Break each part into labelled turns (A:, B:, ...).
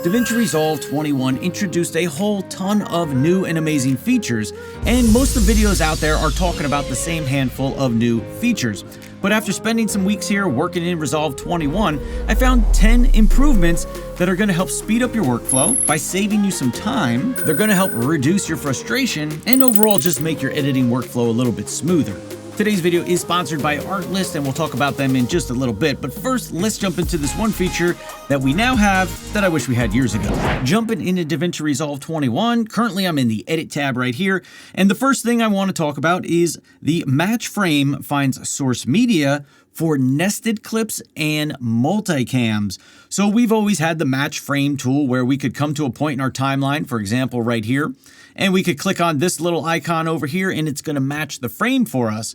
A: DaVinci Resolve 21 introduced a whole ton of new and amazing features, and most of the videos out there are talking about the same handful of new features. But after spending some weeks here working in Resolve 21, I found 10 improvements that are going to help speed up your workflow by saving you some time. They're going to help reduce your frustration and overall just make your editing workflow a little bit smoother. Today's video is sponsored by Artlist, and we'll talk about them in just a little bit. But first, let's jump into this one feature that we now have that I wish we had years ago. Jumping into DaVinci Resolve 21, currently I'm in the Edit tab right here. And the first thing I want to talk about is the Match Frame finds source media for nested clips and multicams. So we've always had the Match Frame tool where we could come to a point in our timeline, for example, right here, and we could click on this little icon over here and it's going to match the frame for us.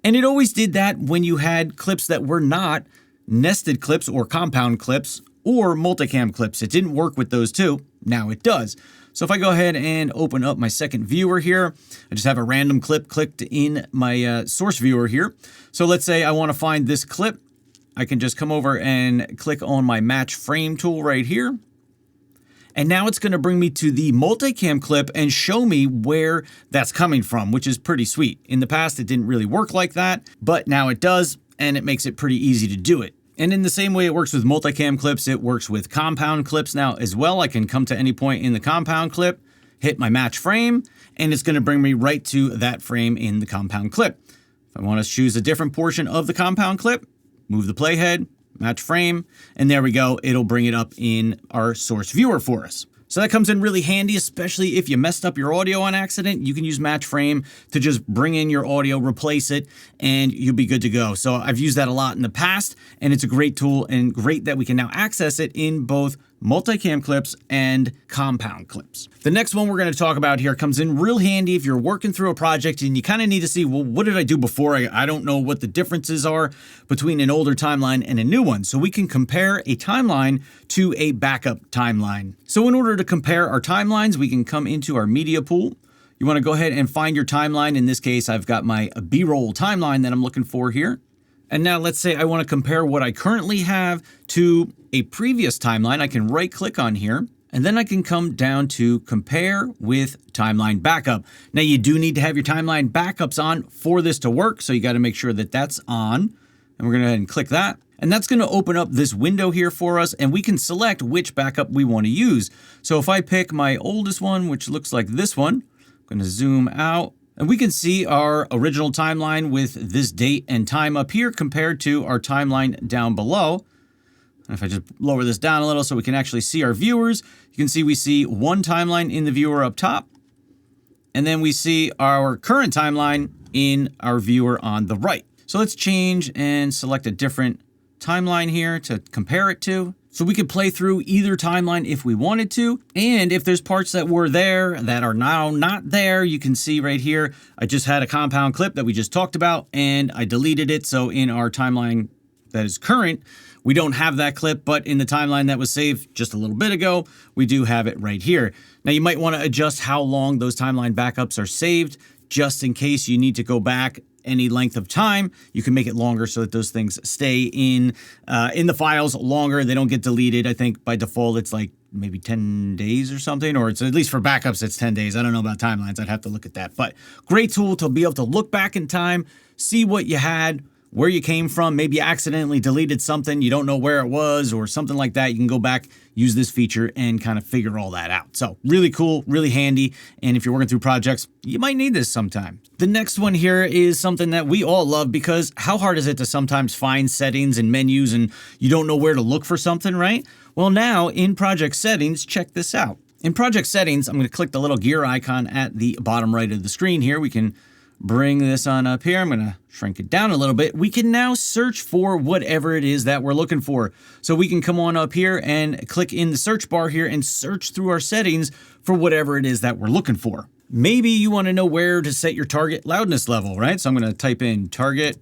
A: And it always did that when you had clips that were not nested clips or compound clips or multicam clips. It didn't work with those two. Now it does. So if I go ahead and open up my second viewer here, I just have a random clip clicked in my source viewer here. So let's say I want to find this clip. I can just come over and click on my Match Frame tool right here. And now it's going to bring me to the multicam clip and show me where that's coming from, which is pretty sweet. In the past, it didn't really work like that, but now it does, and it makes it pretty easy to do it. And in the same way it works with multicam clips, it works with compound clips now as well. I can come to any point in the compound clip, hit my match frame, and it's going to bring me right to that frame in the compound clip. If I want to choose a different portion of the compound clip, move the playhead, match frame, and there we go. It'll bring it up in our source viewer for us. So that comes in really handy, especially if you messed up your audio on accident. You can use Match Frame to just bring in your audio, replace it, and you'll be good to go. So I've used that a lot in the past, and it's a great tool and great that we can now access it in both multicam clips and compound clips. The next one we're going to talk about here comes in real handy if you're working through a project and you kind of need to see, well, what did I do before? I don't know what the differences are between an older timeline and a new one. So we can compare a timeline to a backup timeline. So in order to compare our timelines, we can come into our media pool. You want to go ahead and find your timeline. In this case, I've got my B-roll timeline that I'm looking for here. And now let's say I want to compare what I currently have to a previous timeline. I can right click on here and then I can come down to compare with timeline backup. Now you do need to have your timeline backups on for this to work. So you got to make sure that that's on, and we're going to go ahead and click that. And that's going to open up this window here for us, and we can select which backup we want to use. So if I pick my oldest one, which looks like this one, I'm going to zoom out. And we can see our original timeline with this date and time up here compared to our timeline down below. And if I just lower this down a little so we can actually see our viewers, you can see we see one timeline in the viewer up top. And then we see our current timeline in our viewer on the right. So let's change and select a different timeline here to compare it to. So we could play through either timeline if we wanted to. And if there's parts that were there that are now not there, you can see right here, I just had a compound clip that we just talked about and I deleted it. So in our timeline that is current, we don't have that clip, but in the timeline that was saved just a little bit ago, we do have it right here. Now you might want to adjust how long those timeline backups are saved, just in case you need to go back any length of time. You can make it longer so that those things stay in the files longer. They don't get deleted. I think by default it's like maybe 10 days or something, or it's at least for backups it's 10 days. I don't know about timelines. I'd have to look at that. But great tool to be able to look back in time, see what you had, where you came from. Maybe you accidentally deleted something, you don't know where it was or something like that. You can go back, use this feature and kind of figure all that out. So really cool, really handy. And if you're working through projects, you might need this sometime. The next one here is something that we all love, because how hard is it to sometimes find settings and menus and you don't know where to look for something, right? Well, now in project settings, check this out. In project settings, I'm going to click the little gear icon at the bottom right of the screen here. We can bring this on up here. I'm going to shrink it down a little bit. We can now search for whatever it is that we're looking for. So we can come on up here and click in the search bar here and search through our settings for whatever it is that we're looking for. Maybe you want to know where to set your target loudness level, right? So I'm going to type in target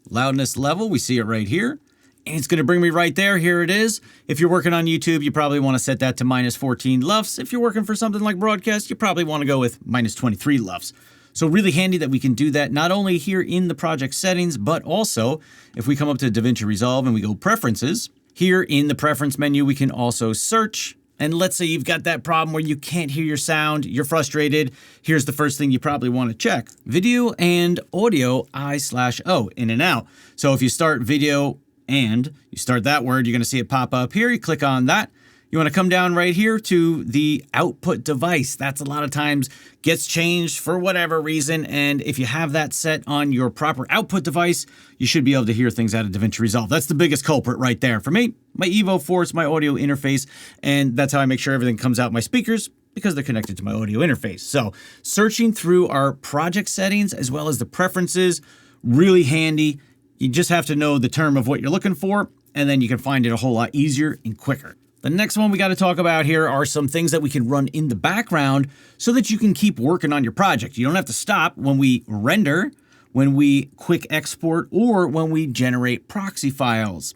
A: loudness level. We see it right here. And it's going to bring me right there. Here it is. If you're working on YouTube, you probably want to set that to -14 LUFS. If you're working for something like broadcast, you probably want to go with -23 LUFS. So really handy that we can do that not only here in the project settings, but also if we come up to DaVinci Resolve and we go preferences, here in the preference menu, we can also search And let's say you've got that problem where you can't hear your sound, you're frustrated. Here's the first thing you probably want to check. Video and audio I/O, in and out. So if you start video and you start that word, you're going to see it pop up here. You click on that. You want to come down right here to the output device. That's a lot of times gets changed for whatever reason. And if you have that set on your proper output device, you should be able to hear things out of DaVinci Resolve. That's the biggest culprit right there. For me, my Evo 4 is my audio interface, and that's how I make sure everything comes out my speakers because they're connected to my audio interface. So searching through our project settings as well as the preferences, really handy. You just have to know the term of what you're looking for, and then you can find it a whole lot easier and quicker. The next one we got to talk about here are some things that we can run in the background so that you can keep working on your project. You don't have to stop when we render, when we quick export, or when we generate proxy files.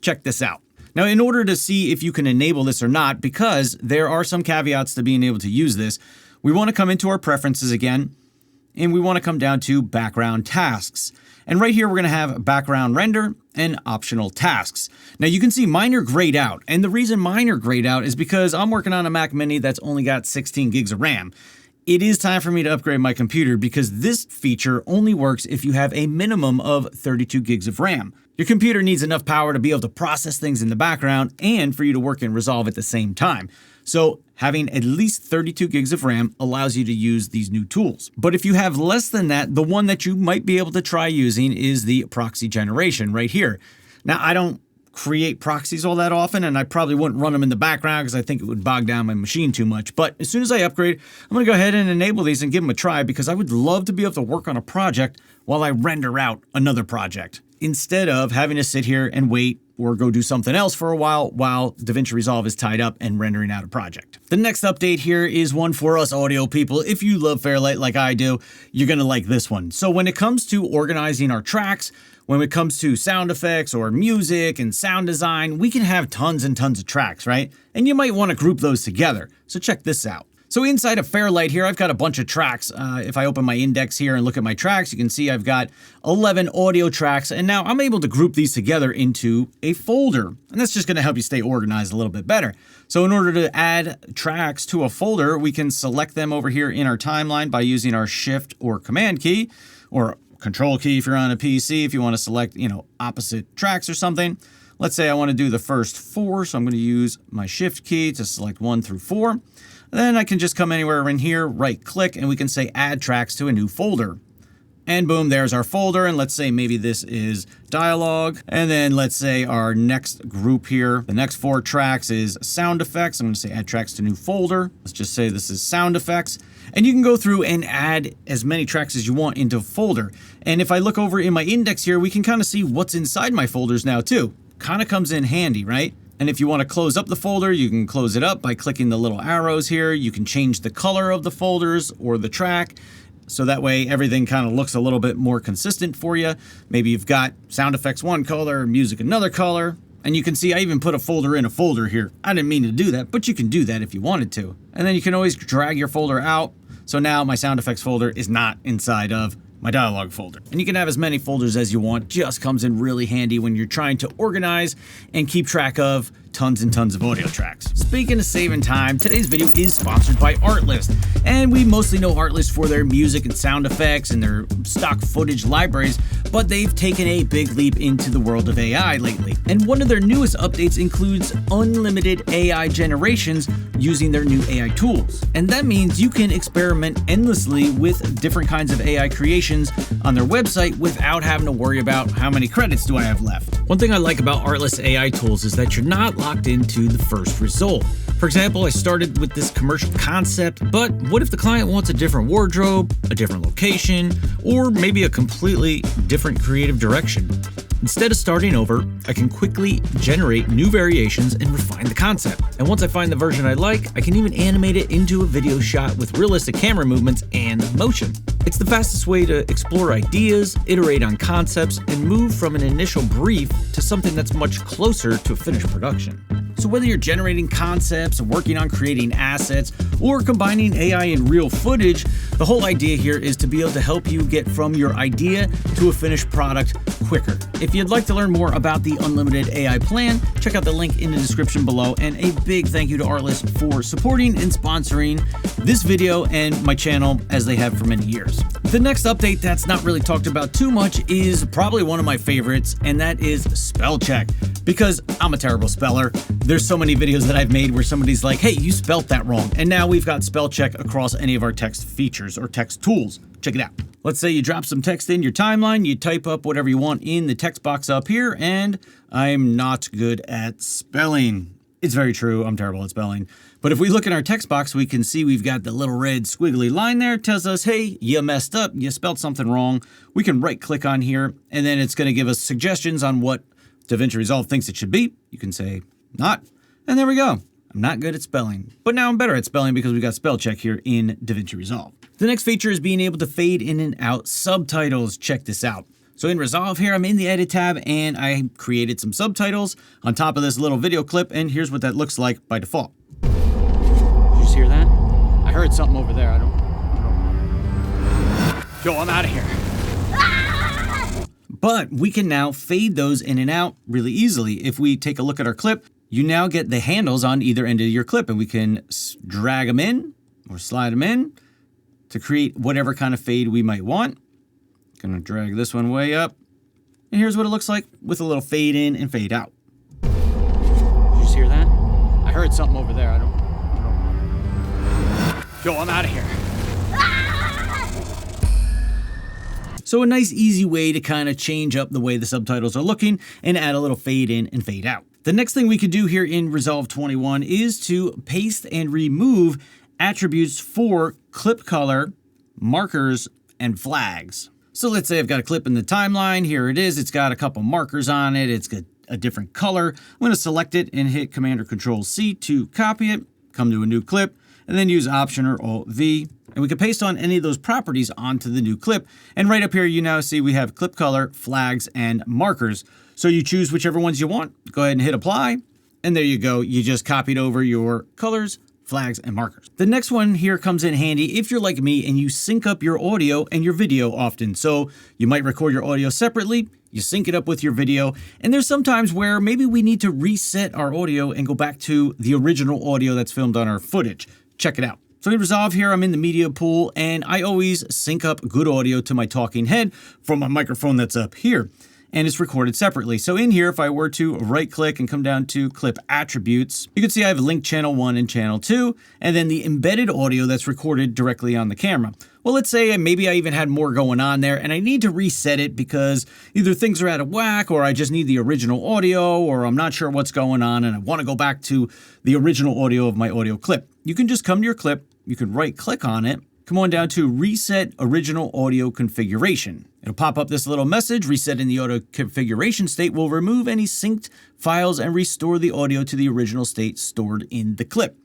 A: Check this out. Now, in order to see if you can enable this or not, because there are some caveats to being able to use this, we want to come into our preferences again, and we want to come down to background tasks. And right here, we're going to have background render and optional tasks. Now you can see mine are grayed out. And the reason mine are grayed out is because I'm working on a Mac Mini that's only got 16 gigs of RAM. It is time for me to upgrade my computer because this feature only works if you have a minimum of 32 gigs of RAM. Your computer needs enough power to be able to process things in the background and for you to work in Resolve at the same time. So having at least 32 gigs of RAM allows you to use these new tools. But if you have less than that, the one that you might be able to try using is the proxy generation right here. Now, I don't create proxies all that often, and I probably wouldn't run them in the background because I think it would bog down my machine too much. But as soon as I upgrade, I'm going to go ahead and enable these and give them a try because I would love to be able to work on a project while I render out another project, instead of having to sit here and wait or go do something else for a while DaVinci Resolve is tied up and rendering out a project. The next update here is one for us audio people. If you love Fairlight like I do, you're going to like this one. So when it comes to organizing our tracks, when it comes to sound effects or music and sound design, we can have tons and tons of tracks, right? And you might want to group those together. So check this out. So inside of Fairlight here, I've got a bunch of tracks. If I open my index here and look at my tracks, you can see I've got 11 audio tracks. And now I'm able to group these together into a folder. And that's just going to help you stay organized a little bit better. So in order to add tracks to a folder, we can select them over here in our timeline by using our Shift or Command key, or Control key if you're on a PC, if you want to select, opposite tracks or something. Let's say I want to do the first 4, so I'm going to use my Shift key to select 1 through 4. Then I can just come anywhere in here, right click, and we can say add tracks to a new folder. And boom, there's our folder. And let's say maybe this is dialogue. And then let's say our next group here, the next 4 tracks is sound effects. I'm going to say add tracks to new folder. Let's just say this is sound effects. And you can go through and add as many tracks as you want into a folder. And if I look over in my index here, we can kind of see what's inside my folders now too. Kind of comes in handy, right? And if you want to close up the folder, you can close it up by clicking the little arrows here. You can change the color of the folders or the track, so that way everything kind of looks a little bit more consistent for you. Maybe you've got sound effects one color, music another color. And you can see I even put a folder in a folder here. I didn't mean to do that, but you can do that if you wanted to. And then you can always drag your folder out. So now my sound effects folder is not inside of my dialogue folder. And you can have as many folders as you want. Just comes in really handy when you're trying to organize and keep track of tons and tons of audio tracks. Speaking of saving time, today's video is sponsored by Artlist. And we mostly know Artlist for their music and sound effects and their stock footage libraries, but they've taken a big leap into the world of AI lately. And one of their newest updates includes unlimited AI generations using their new AI tools. And that means you can experiment endlessly with different kinds of AI creations on their website without having to worry about how many credits do I have left. One thing I like about Artlist AI tools is that you're not locked into the first result. For example, I started with this commercial concept, but what if the client wants a different wardrobe, a different location, or maybe a completely different creative direction? Instead of starting over, I can quickly generate new variations and refine the concept. And once I find the version I like, I can even animate it into a video shot with realistic camera movements and motion. It's the fastest way to explore ideas, iterate on concepts, and move from an initial brief to something that's much closer to a finished production. So whether you're generating concepts, working on creating assets, or combining AI and real footage, the whole idea here is to be able to help you get from your idea to a finished product quicker. If you'd like to learn more about the unlimited AI plan, check out the link in the description below, and a big thank you to Artlist for supporting and sponsoring this video and my channel as they have for many years. The next update that's not really talked about too much is probably one of my favorites, and that is spell check. Because I'm a terrible speller, there's so many videos that I've made where somebody's like, hey, you spelt that wrong. And now we've got spell check across any of our text features or text tools. Check it out. Let's say you drop some text in your timeline, you type up whatever you want in the text box up here, and I'm not good at spelling. It's very true, I'm terrible at spelling. But if we look in our text box, we can see we've got the little red squiggly line there. It tells us, hey, you messed up, you spelled something wrong. We can right click on here, and then it's gonna give us suggestions on what DaVinci Resolve thinks it should be. You can say not, and there we go. I'm not good at spelling, but now I'm better at spelling because we got spell check here in DaVinci Resolve. The next feature is being able to fade in and out subtitles. Check this out. So in Resolve here, I'm in the Edit tab, and I created some subtitles on top of this little video clip, and here's what that looks like by default. Did you just hear that? I heard something over there. I don't. Yo, I'm out of here. But we can now fade those in and out really easily. If we take a look at our clip, you now get the handles on either end of your clip, and we can drag them in or slide them in to create whatever kind of fade we might want. Gonna drag this one way up, and here's what it looks like with a little fade in and fade out. Did you just hear that? I heard something over there. I don't. Yo, I'm out of here. So a nice easy way to kind of change up the way the subtitles are looking and add a little fade in and fade out. The next thing we could do here in Resolve 21 is to paste and remove attributes for clip color, markers, and flags. So let's say I've got a clip in the timeline. Here it is. It's got a couple markers on it. It's got a different color. I'm going to select it and hit Command or Control C to copy it, come to a new clip, and then use Option or Alt V. And we can paste on any of those properties onto the new clip. And right up here, you now see we have clip color, flags, and markers. So you choose whichever ones you want. Go ahead and hit apply. And there you go. You just copied over your colors, flags, and markers. The next one here comes in handy if you're like me and you sync up your audio and your video often. So you might record your audio separately, you sync it up with your video, and there's some times where maybe we need to reset our audio and go back to the original audio that's filmed on our footage. Check it out. So in Resolve here, I'm in the media pool, and I always sync up good audio to my talking head from a microphone that's up here, and it's recorded separately. So in here, if I were to right click and come down to clip attributes, you can see I have link channel 1 and channel 2, and then the embedded audio that's recorded directly on the camera. Well, let's say maybe I even had more going on there, and I need to reset it because either things are out of whack, or I just need the original audio, or I'm not sure what's going on, and I want to go back to the original audio of my audio clip. You can just come to your clip, you can right click on it, come on down to Reset Original Audio Configuration. It'll pop up this little message, resetting the audio configuration state will remove any synced files and restore the audio to the original state stored in the clip.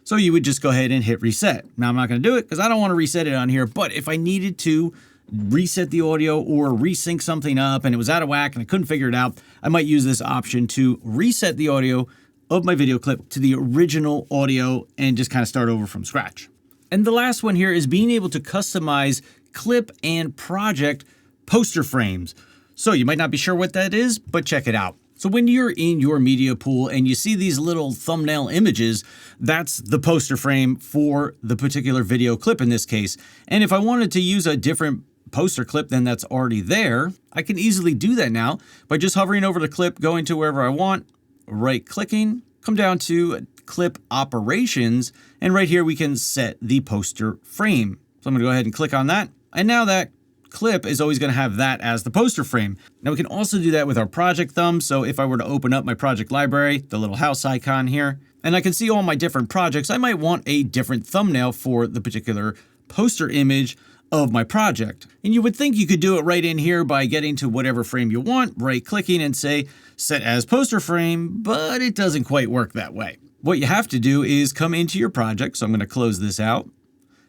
A: So you would just go ahead and hit reset. Now I'm not going to do it because I don't want to reset it on here, but if I needed to reset the audio or resync something up and it was out of whack and I couldn't figure it out, I might use this option to reset the audio of my video clip to the original audio and just kind of start over from scratch. And the last one here is being able to customize clip and project poster frames. So you might not be sure what that is, but check it out. So when you're in your media pool and you see these little thumbnail images, that's the poster frame for the particular video clip in this case. And if I wanted to use a different poster clip than that's already there, I can easily do that now by just hovering over the clip, going to wherever I want, right clicking, come down to clip operations, and right here we can set the poster frame. So I'm gonna go ahead and click on that. And now that clip is always going to have that as the poster frame. Now we can also do that with our project thumb. So if I were to open up my project library, the little house icon here, and I can see all my different projects, I might want a different thumbnail for the particular poster image of my project. And you would think you could do it right in here by getting to whatever frame you want, right clicking and say set as poster frame, but it doesn't quite work that way. What you have to do is come into your project. So I'm going to close this out.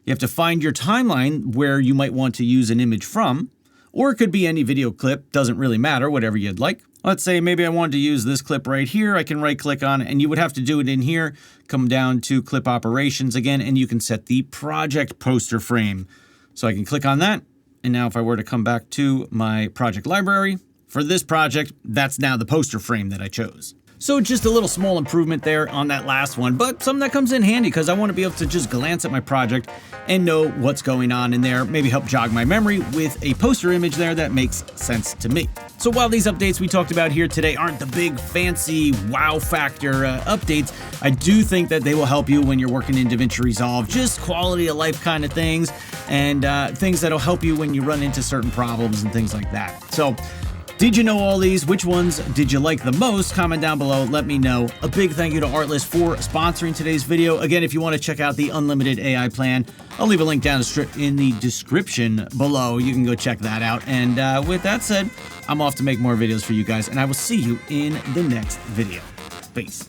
A: You have to find your timeline where you might want to use an image from, or it could be any video clip, doesn't really matter, whatever you'd like. Let's say maybe I wanted to use this clip right here. I can right click on it, and you would have to do it in here. Come down to clip operations again, and you can set the project poster frame. So I can click on that. And now if I were to come back to my project library, for this project, that's now the poster frame that I chose. So just a little small improvement there on that last one, but something that comes in handy because I want to be able to just glance at my project and know what's going on in there, maybe help jog my memory with a poster image there that makes sense to me. So while these updates we talked about here today aren't the big fancy wow factor updates, I do think that they will help you when you're working in DaVinci Resolve, just quality of life kind of things and things that'll help you when you run into certain problems and things like that. So did you know all these? Which ones did you like the most? Comment down below, let me know. A big thank you to Artlist for sponsoring today's video. Again, if you want to check out the unlimited AI plan, I'll leave a link down in the description below. You can go check that out. And with that said, I'm off to make more videos for you guys, and I will see you in the next video. Peace.